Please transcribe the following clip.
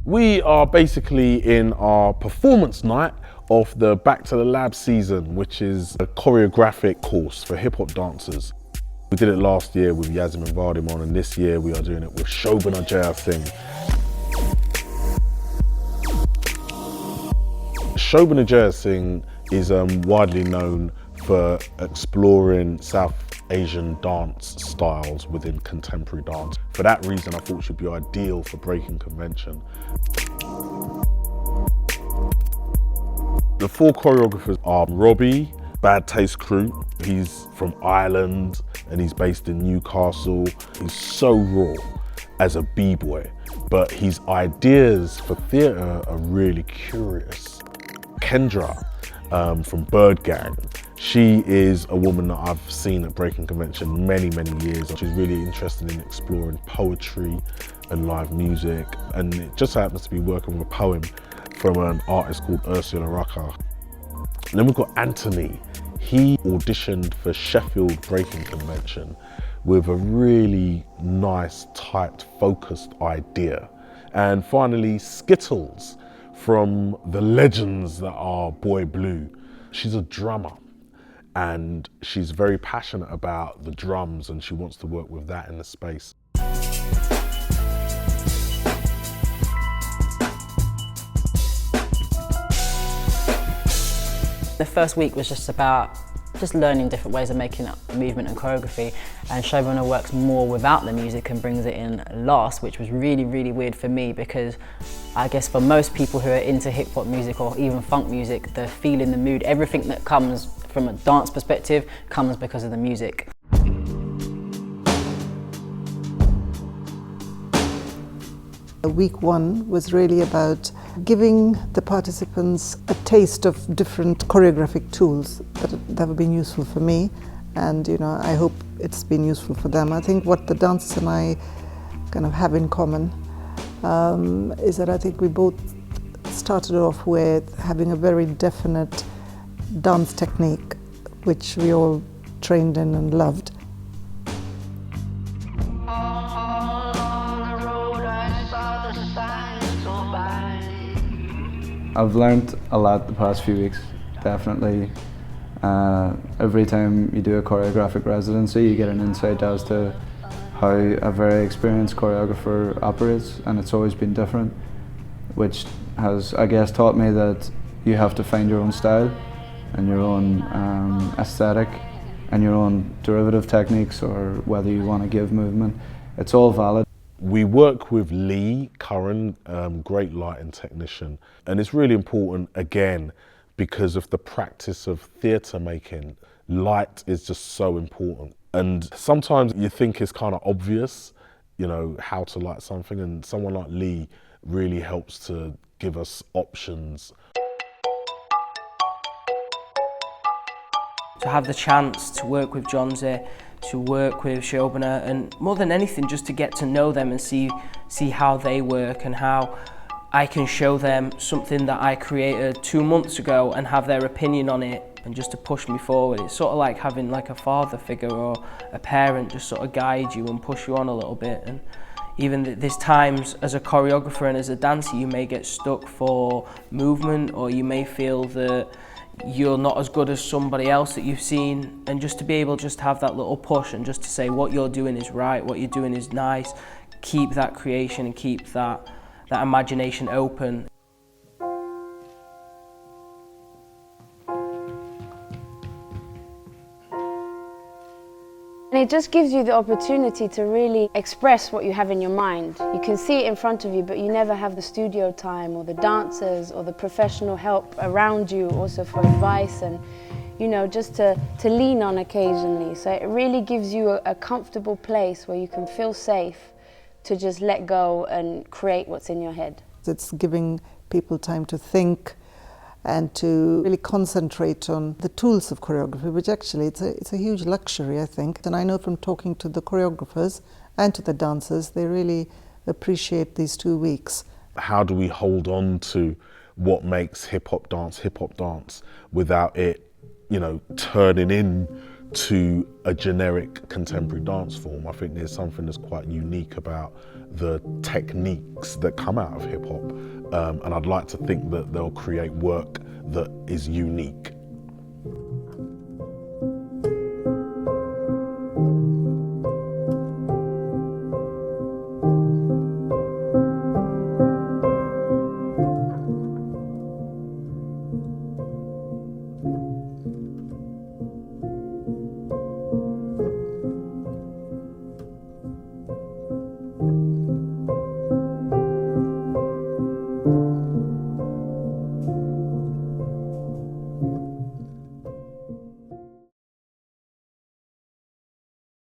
We are basically in our performance night of the Back to the Lab season, which is a choreographic course for hip hop dancers. We did it last year with Yasmin Vardimon, and this year we are doing it with Shobana Jeyasingh. Shobana Jeyasingh is widely known for exploring South Asian dance styles within contemporary dance. For that reason, I thought she'd be ideal for Breakin Convention. The four choreographers are Robby, Taste Cru. He's from Ireland and he's based in Newcastle. He's so raw as a b-boy, but his ideas for theatre are really curious. Kendra from BirdGang. She is a woman that I've seen at Breakin Convention many years. She's really interested in exploring poetry and live music, and it just happens to be working with a poem from an artist called Ursula Rucker. And then we've got Anthony. He auditioned for Sheffield Breakin Convention with a really nice, tight, focused idea. And finally, Skittles from the legends that are Boy Blue. She's a drummer and she's very passionate about the drums and she wants to work with that in the space. The first week was just about learning different ways of making up movement and choreography, and Shobana works more without the music and brings it in last, which was really weird for me, because I guess for most people who are into hip hop music or even funk music, the feeling, the mood, everything that comes from a dance perspective comes because of the music. Week one was really about giving the participants a taste of different choreographic tools that have been useful for me, and I hope it's been useful for them. I think what the dancers and I kind of have in common is that I think we both started off with having a very definite dance technique, which we all trained in and loved. I've learned a lot the past few weeks, definitely. Every time you do a choreographic residency, you get an insight as to how a very experienced choreographer operates, and it's always been different, which has, I guess, taught me that you have to find your own style and your own aesthetic and your own derivative techniques, or whether you want to give movement. It's all valid. We work with Lee Curran, great lighting technician, and it's really important, again, because of the practice of theatre making. Light is just so important, and sometimes you think it's kind of obvious, how to light something, and someone like Lee really helps to give us options. To have the chance to work with Jonzi, to work with Shobana, and more than anything just to get to know them and see how they work and how I can show them something that I created 2 months ago and have their opinion on it, and just to push me forward. It's sort of like having like a father figure or a parent just sort of guide you and push you on a little bit. And even there's times as a choreographer and as a dancer you may get stuck for movement, or you may feel that you're not as good as somebody else that you've seen, and just to be able just to have that little push and just to say what you're doing is right, what you're doing is nice, keep that creation and keep that imagination open. And it just gives you the opportunity to really express what you have in your mind. You can see it in front of you, but you never have the studio time or the dancers or the professional help around you also for advice and, just to lean on occasionally. So it really gives you a comfortable place where you can feel safe to just let go and create what's in your head. It's giving people time to think and to really concentrate on the tools of choreography, which actually it's a huge luxury, I think. And I know from talking to the choreographers and to the dancers, they really appreciate these 2 weeks. How do we hold on to what makes hip hop dance without it, turning in to a generic contemporary dance form. I think there's something that's quite unique about the techniques that come out of hip hop, and I'd like to think that they'll create work that is unique.